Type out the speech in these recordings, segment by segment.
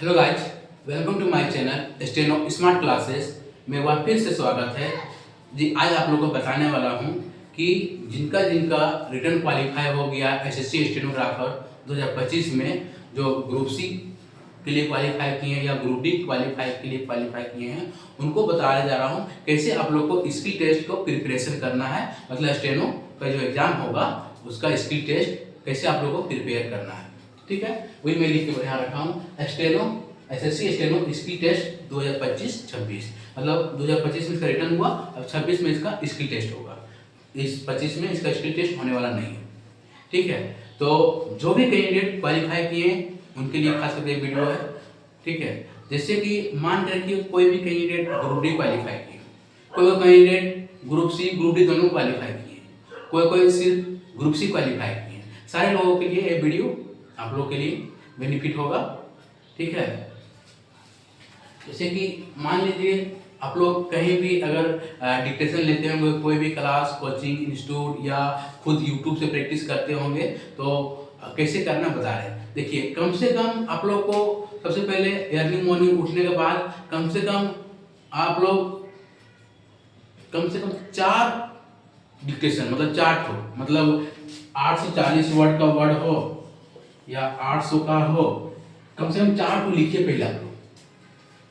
Hello guys, welcome to my channel steno smart classes में एक बार फिर से स्वागत है जी। आज आप लोगों को बताने वाला हूं कि जिनका जिनका रिटर्न क्वालिफाई हो गया एसएससी स्टेनोग्राफर 2025 में, जो ग्रुप सी के लिए क्वालिफाई किए हैं या ग्रुप डी क्वालिफाई के लिए क्वालिफाई किए हैं, उनको बताने जा रहा हूं कैसे आप लोग को स्किल टेस्ट को प्रिपरेशन करना है। मतलब स्टेनो का जो एग्ज़ाम होगा उसका स्किल टेस्ट कैसे आप लोग को प्रिपेयर करना है। ठीक है, वही मैं लिख के यहाँ रखा हूँ steno SSC steno skill test 2025-26। मतलब 2025 में इसका रिटर्न हुआ, अब 26 में इसका स्किल टेस्ट होगा। इस 25 में इसका स्किल टेस्ट होने वाला नहीं है। ठीक है, तो जो भी कैंडिडेट क्वालिफाई किए उनके लिए खास करके एक वीडियो है। ठीक है, जैसे कि मान कर कि कोई भी कैंडिडेट ग्रुप डी क्वालिफाई किए, कोई candidate group C group D दोनों क्वालिफाई किए, कोई सिर्फ ग्रुप सी क्वालिफाई किए। सारे लोगों के लिए ये वीडियो आप लोग के लिए बेनिफिट होगा। ठीक है, जैसे कि मान लीजिए आप लोग कहीं भी अगर डिक्टेशन लेते होंगे, कोई भी क्लास कोचिंग इंस्टीट्यूट या खुद यूट्यूब से प्रैक्टिस करते होंगे, तो कैसे करना बता रहे हैं। देखिए, कम से कम आप लोग को सबसे पहले अर्ली मॉर्निंग उठने के बाद कम से कम आप लोग कम से कम 4 डिक्टेशन, मतलब 4 ठो, मतलब 840 वर्ड का वर्ड हो या 800 का हो, कम से कम 4 को लिखिए। पहले आप लोग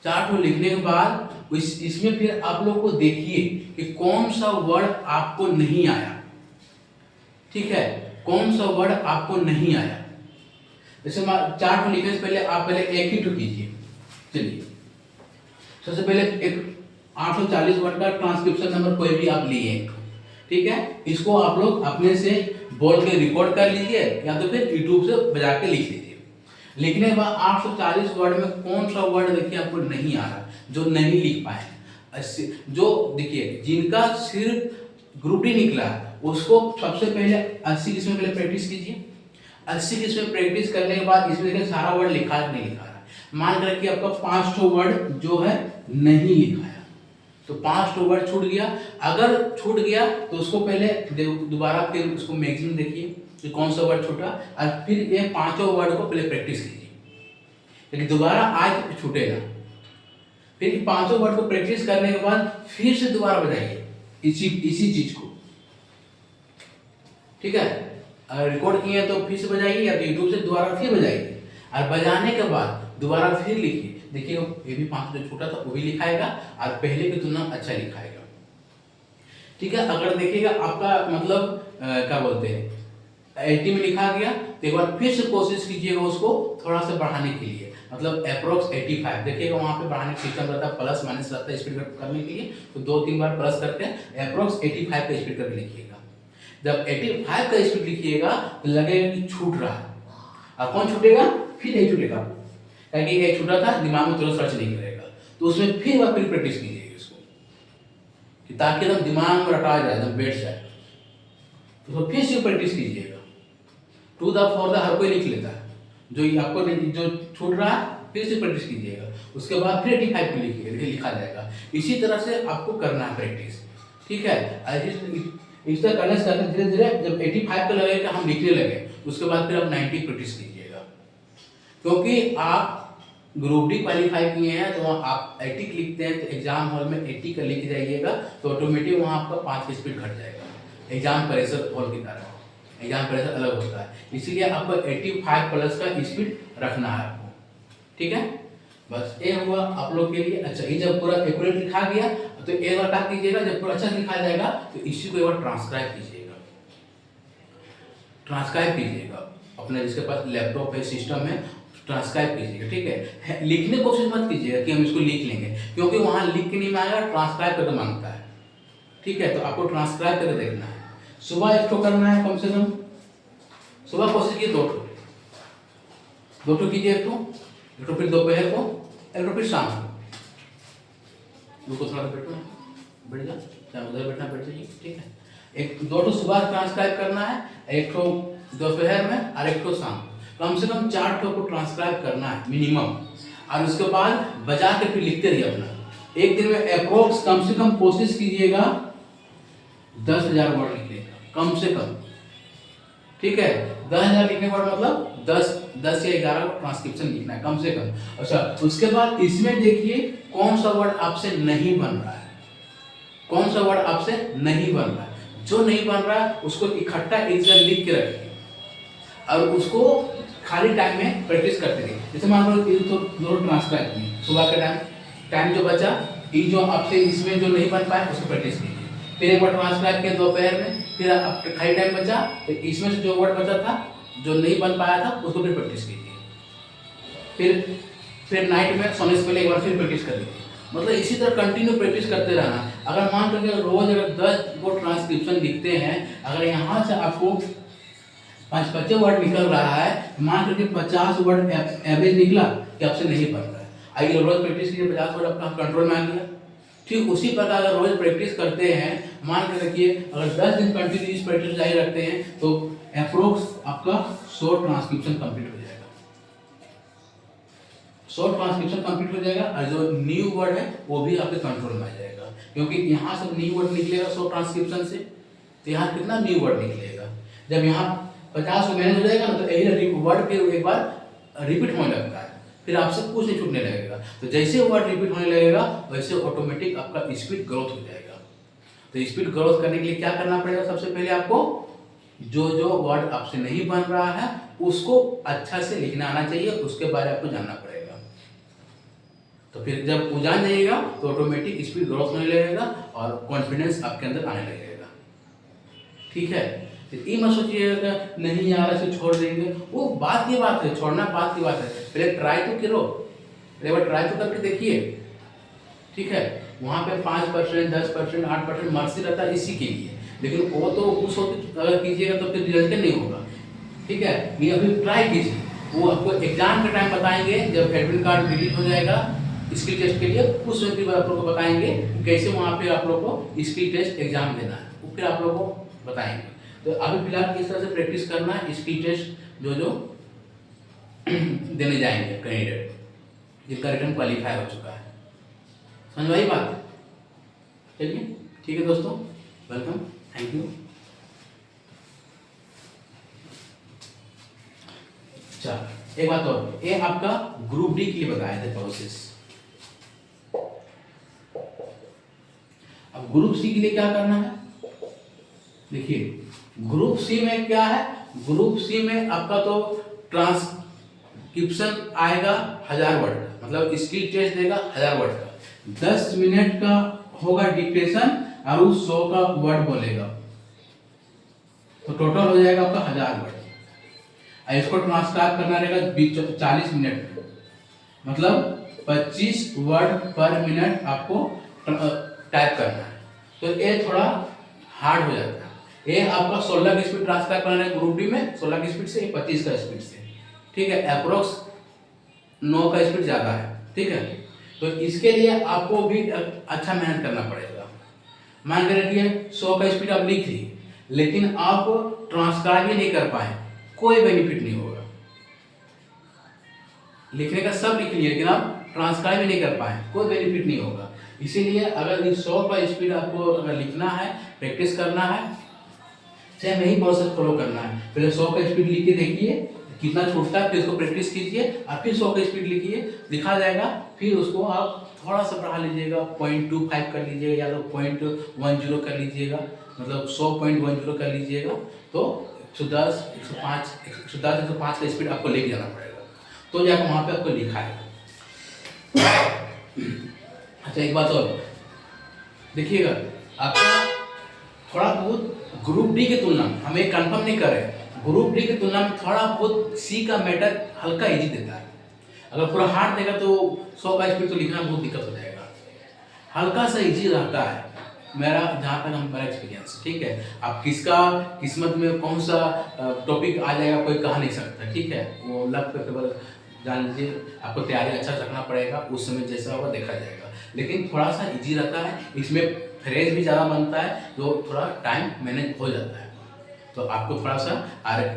4 को लिखने के बाद इसमें फिर आप लोग को देखिए कि कौन सा वर्ड आपको नहीं आया। ठीक है, कौन सा वर्ड आपको नहीं आया। जैसे 4 को लिखने से पहले आप पहले एक ही टू कीजिए। चलिए, सबसे पहले एक 840 वर्ड का ट्रांसक्रिप्शन नंबर कोई भी आप लिए एक। ठीक है, इसको आप लोग अपने से बोल के रिकॉर्ड कर लीजिए या तो फिर यूट्यूब से बजा के लिख लीजिए। लिखने के बाद 840 वर्ड में कौन सा वर्ड देखिए आपको नहीं आ रहा, जो नहीं लिख पाए। जो देखिए जिनका सिर्फ ग्रुप डी निकला उसको सबसे पहले 80 किस्में पहले प्रैक्टिस कीजिए। 80 किस्में प्रैक्टिस करने के बाद इसमें देखिए सारा वर्ड लिखा है नहीं लिखा रहा। मान कर कि आपका 5 वर्ड जो है नहीं लिखा है, तो 5 वर्ड छूट गया। अगर छूट गया तो उसको पहले दोबारा फिर उसको मैगजीन देखिए कि कौन सा वर्ड छूटा, और फिर ये 5 वर्ड को पहले प्रैक्टिस कीजिए, लेकिन दोबारा आज तो छूटेगा। फिर 5 वर्ड को प्रैक्टिस करने के बाद फिर से दोबारा बजाइए इसी चीज को। ठीक है, अगर रिकॉर्ड किए तो फिर से बजाइए या यूट्यूब से दोबारा फिर बजाइए, और बजाने के बाद दोबारा फिर लिखिए। देखिए ये भी 5 जो छूटा था वो भी लिखाएगा और पहले की तुलना अच्छा लिखाएगा। ठीक है, अगर देखिएगा आपका मतलब क्या बोलते हैं 80 में लिखा गया, तो एक बार फिर से कोशिश कीजिएगा उसको थोड़ा सा बढ़ाने के लिए, मतलब अप्रोक्स 85। देखिएगा वहाँ पे बढ़ाने का सिस्टम रहता है, प्लस माइनस रहता है स्पीड करने के लिए, तो 2-3 बार प्लस करके अप्रोक्स 85 का स्पीड करके लिखिएगा। जब 85 का स्पीड लिखिएगा तो लगेगा कि छूट रहा है, और कौन छूटेगा, फिर नहीं छूटेगा, क्योंकि ये छूटा था दिमाग में तुरंत सर्च नहीं करेगा। तो उसमें फिर बार फिर प्रैक्टिस कीजिएगा इसको, कि ताकि एकदम दिमाग में रटा जाए, एकदम बैठ जाए। तो फिर से प्रैक्टिस कीजिएगा। टू द फॉर द हर कोई लिख लेता है, जो आपको जो छूट रहा है फिर से प्रैक्टिस कीजिएगा। उसके बाद फिर 85 को लिखिएगा, लिखा जाएगा। इसी तरह से आपको करना है प्रैक्टिस। ठीक है, इस तरह करने से धीरे धीरे जब 85 पे लगेगा हम लिखने लगे, उसके बाद फिर आप 90 प्रैक्टिस कीजिएगा। क्योंकि आप ग्रुप डी क्वालिफाई किए हैं तो आप 80 लिखते हैं, तो एग्जाम हॉल में 80 का लिख जाइएगा, तो ऑटोमेटिक वहाँ आपका 5 की स्पीड घट जाएगा। एग्जाम प्रेशर हॉल की तरह एग्जाम प्रेशर अलग होता है, इसीलिए आपको 85 प्लस का स्पीड रखना है आपको। ठीक है, बस ये हुआ आप लोग के लिए। अच्छा, ये जब पूरा एक्यूरेट लिखा गया तो एक बार क्या कीजिएगा, जब पूरा अच्छा लिखा जाएगा तो इसी को एक बार ट्रांसक्राइब कीजिएगा। ट्रांसक्राइब कीजिएगा अपने जिसके पास लैपटॉप है, सिस्टम है, ट्रांसक्राइब कीजिएगा। ठीक है, लिखने की कोशिश मत कीजिएगा कि हम इसको लिख लेंगे, क्योंकि वहाँ लिख के नहीं मांगेगा, ट्रांसक्राइब करके मांगता है। ठीक है, तो आपको ट्रांसक्राइब करके देखना है। सुबह 1 ठो करना है, कम से कम सुबह कोशिश कीजिए 2 ठो कीजिए, 1 ठो फिर दोपहर को, 1 ठो फिर शाम को। थोड़ा बैठो, बैठ जा, चाहे उधर बैठना बैठ जाइए। ठीक है, 2 ठो सुबह ट्रांसक्राइब करना है, 1 ठो दोपहर में और 1 ठो शाम। कम से कम 4 ठो को ट्रांसक्राइब करना है मिनिमम, और उसके बाद बजा के फिर लिखते रहिए अपना। एक दिन में अप्रोक्स कम से कम कोशिश कीजिएगा 10,000 वर्ड लिखने का, कम से कम। ठीक है, 10,000 लिखने का मतलब 10 या 11 ट्रांसक्रिप्शन लिखना है कम से कम। अच्छा, उसके बाद इसमें देखिए कौन सा वर्ड आपसे नहीं बन रहा है, कौन सा वर्ड आपसे नहीं बन रहा है। जो नहीं बन रहा है उसको इकट्ठा एक जगह लिख के रखिए और उसको खाली टाइम में प्रैक्टिस करते रहिए। जैसे मान लो ये तो दोनों ट्रांसक्राइब किए, सुबह का टाइम जो बचा, ये जो आपसे इसमें जो नहीं बन पाया उसको प्रैक्टिस कीजिए। फिर एक बार ट्रांसक्राइब किया दोपहर में, फिर आप खाली टाइम बचा तो इसमें से जो वर्ड बचा था जो नहीं बन पाया था उसको फिर प्रैक्टिस कीजिए। फिर नाइट में सोने से पहले एक बार फिर प्रैक्टिस कर लीजिए। मतलब इसी तरह कंटिन्यू प्रैक्टिस करते रहना। अगर मान लो रोज अगर 10 वो ट्रांसक्रिप्शन लिखते हैं, अगर यहाँ से आपको 5-25 वर्ड निकल रहा है, मान लो 50 वर्ड एवरेज निकला कि आपसे नहीं बन रहा है। आइए रोज प्रैक्टिस कीजिए, 50 वर्ड आपका कंट्रोल में आ गया। ठीक उसी प्रकार अगर रोज प्रैक्टिस करते हैं, मान के रखिए अगर 10 दिन कंटिन्यू इस प्रैक्टिस जारी रखते हैं तो अप्रोक्स आपका 100 ट्रांसक्रिप्शन कंप्लीट हो जाएगा। 100 ट्रांसक्रिप्शन कंप्लीट हो जाएगा और जो न्यू वर्ड है वो भी आपके कंट्रोल में आ जाएगा, क्योंकि यहाँ से न्यू वर्ड निकलेगा 100 ट्रांसक्रिप्शन से, तो यहाँ कितना न्यू वर्ड निकलेगा। जब यहाँ 50 मैनेज हो जाएगा ना तो यही वर्ड फिर एक बार रिपीट होने लगता है, फिर आपसे कुछ नहीं छूटने लगेगा। तो जैसे वर्ड रिपीट होने लगेगा वैसे ऑटोमेटिक आपका स्पीड ग्रोथ हो जाएगा। तो स्पीड ग्रोथ करने के लिए क्या करना पड़ेगा, सबसे पहले आपको जो वर्ड आपसे नहीं बन रहा है उसको अच्छा से लिखना आना चाहिए, उसके बारे में आपको जानना पड़ेगा। तो फिर जब वो जान जाइएगा तो ऑटोमेटिक स्पीड ग्रोथ होने लगेगा और कॉन्फिडेंस आपके अंदर आने लगेगा। ठीक है, ये मत सोचिएगा नहीं यार ऐसे छोड़ देंगे, वो बात की बात है, छोड़ना बात की बात है। पहले ट्राई तो करो, पहले बार ट्राई तो करके देखिए। ठीक है, वहाँ पे 5%, 10%, 8% मार्क्स ही रहता है इसी के लिए, लेकिन वो तो उस वक्त अगर कीजिएगा तो फिर रिजल्ट नहीं होगा। ठीक है, ये अभी ट्राई कीजिए, वो आपको एग्जाम के टाइम बताएंगे जब एडमिट कार्ड रिलीज हो जाएगा स्किल टेस्ट के लिए, उस वक्त भी आप लोग को बताएंगे कैसे वहाँ पे आप लोग को स्किल टेस्ट एग्जाम देना है, वो फिर आप लोग को बताएंगे। तो अभी फिलहाल किस तरह से प्रैक्टिस करना है स्किल टेस्ट जो देने जाएंगे कैंडिडेट जिनका रिटर्न क्वालिफाई हो चुका है। समझ आई बात? चलिए ठीक है दोस्तों, वेलकम, थैंक यू। चल एक बात और, ये आपका ग्रुप डी के लिए बताए थे प्रोसेस। अब ग्रुप सी के लिए क्या करना है, देखिए ग्रुप सी में क्या है, ग्रुप सी में आपका तो ट्रांसक्रिप्शन आएगा 1000 वर्ड का, मतलब स्किल टेस्ट देगा 1000 वर्ड का, 10 मिनट का होगा डिक्टेशन और उस 100 का वर्ड बोलेगा, तो टोटल हो जाएगा आपका 1000 वर्ड। इसको ट्रांसक्राइब करना रहेगा 40 मिनट, मतलब 25 वर्ड पर मिनट आपको टाइप करना है। तो ये थोड़ा हार्ड हो जाता है। ये आपका 16 की स्पीड ट्रांसफर करना है ग्रुप डी में, 16 की स्पीड से 25 का स्पीड से। ठीक है, अप्रोक्स 9 का स्पीड ज़्यादा है। ठीक है, तो इसके लिए आपको भी अच्छा मेहनत करना पड़ेगा। मान के रखिए 100 का स्पीड आप लिख ली, लेकिन आप ट्रांसक्राइब ही नहीं कर पाए, कोई बेनिफिट नहीं होगा। लिखने का सब लिख लिए लेकिन आप ट्रांसक्राइब ही नहीं कर पाए, कोई बेनिफिट नहीं होगा। इसीलिए अगर 100 का स्पीड आपको अगर लिखना है, प्रैक्टिस करना है, सेम यही प्रोसेस फॉलो करना है। पहले 100 का स्पीड लिख के देखिए कितना छूटता है, फिर उसको प्रैक्टिस कीजिए और फिर 100 का स्पीड लिखिए, लिखा जाएगा। फिर उसको आप थोड़ा सा बढ़ा लीजिएगा, 0.25 कर लीजिएगा या तो 0.10 कर लीजिएगा, मतलब 100.10 कर लीजिएगा। तो 110, 105 का स्पीड आपको लेके जाना पड़ेगा, तो जाकर वहाँ पे आपको लिखा है। अच्छा एक बात और देखिएगा, आपका थोड़ा बहुत ग्रुप डी की तुलना में, हम एक कंफर्म नहीं कर रहे, ग्रुप डी की तुलना में थोड़ा बहुत सी का मैटर हल्का इजी देता है। अगर पूरा हार्ड देगा तो 100 का स्पीड तो लिखना बहुत दिक्कत हो जाएगा, हल्का सा इजी रहता है मेरा जहाँ तक मेरा एक्सपीरियंस। ठीक है, आप किसका किस्मत में कौन सा टॉपिक आ जाएगा कोई कहा नहीं सकता। ठीक है, वो लग पे केवल जान लीजिए, आपको तैयारी अच्छा रखना पड़ेगा, उस समय जैसा होगा देखा जाएगा। लेकिन थोड़ा सा इजी रहता है, इसमें फ्रेज भी ज़्यादा बनता है, तो थोड़ा टाइम मैनेज हो जाता है। तो आपको थोड़ा सा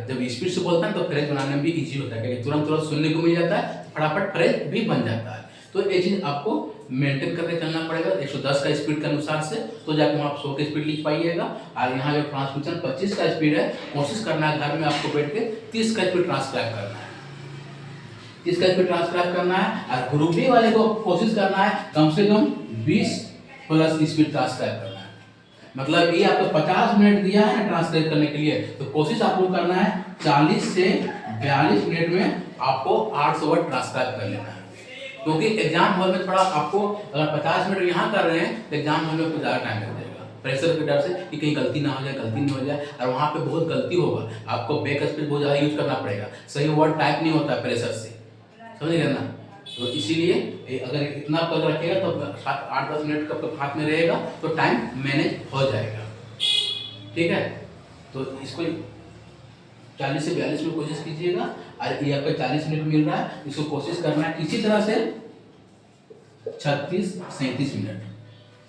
जब स्पीड से बोलता है तो फ्रेज बनाने में भी इजी होता है, क्योंकि तुरंत तुरंत सुनने को मिल जाता है, फटाफट फ्रेज भी बन जाता है। तो ये चीज़ आपको मेंटेन करके चलना पड़ेगा 110 का स्पीड के अनुसार से, तो जाकर वहाँ आप 100 की स्पीड लिख पाइएगा। और यहाँ जो ट्रांसमिशन 25 का स्पीड है, कोशिश करना है घर में आपको बैठ के 30 का स्पीड ट्रांसक्राइब करना है, 30 का स्पीड ट्रांसक्राइब करना है। और ग्रुप बी वाले को कोशिश करना है कम से कम 20 प्लस स्पीड ट्रांसक्राइब करना है। मतलब ये आपको 50 मिनट दिया है ना ट्रांसलेट करने के लिए, तो कोशिश आपको करना है 40 से 42 मिनट में आपको 800 वर्ड ट्रांसक्राइब कर लेना है। क्योंकि एग्जाम हॉल में थोड़ा आपको, अगर 50 मिनट यहाँ कर रहे हैं तो एग्जाम हॉल में आपको ज़्यादा टाइम लग जाएगा, प्रेशर के डर से कि कहीं गलती ना हो जाए, और वहाँ पे बहुत गलती होगा, आपको बैक स्पेस बहुत ज़्यादा यूज करना पड़ेगा, सही वर्ड टाइप नहीं होता प्रेशर से, समझ गए ना। तो इसीलिए अगर इतना पकड़ रखिएगा तो 8-10 मिनट का हाथ में रहेगा तो टाइम मैनेज हो जाएगा, ठीक है। तो इसको 40 से 42 में कोशिश कीजिएगा, और ये आपका 40 मिनट मिल रहा है, इसको कोशिश करना है इसी तरह से 36-37 मिनट,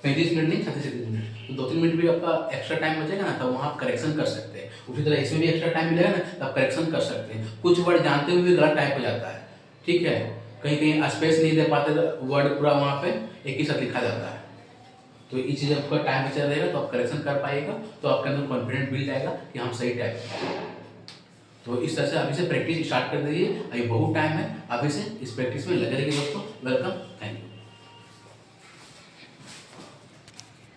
35 मिनट नहीं 36-37 मिनट, तो 2-3 मिनट भी आपका एक्स्ट्रा टाइम बचेगा ना, तो वहाँ आप करेक्शन कर सकते हैं। उसी तरह इसमें भी एक्स्ट्रा टाइम मिलेगा ना, तो आप करेक्शन कर सकते हैं। कुछ वर्ड जानते हुए भी गलत टाइप हो जाता है, ठीक है, कहीं कहीं स्पेस नहीं दे पाते तो वर्ड पूरा वहाँ पे एक ही साथ लिखा जाता है। तो ये चीज़ आपका टाइम बचा रहेगा तो आप करेक्शन कर पाइएगा, तो आपके अंदर कॉन्फिडेंस बिल्ड आएगा कि हम सही टाइप करें। तो इस तरह से अभी से प्रैक्टिस स्टार्ट कर दीजिए, अभी बहुत टाइम है, अभी से इस प्रैक्टिस में लगे रहिए दोस्तों। Welcome, thank you.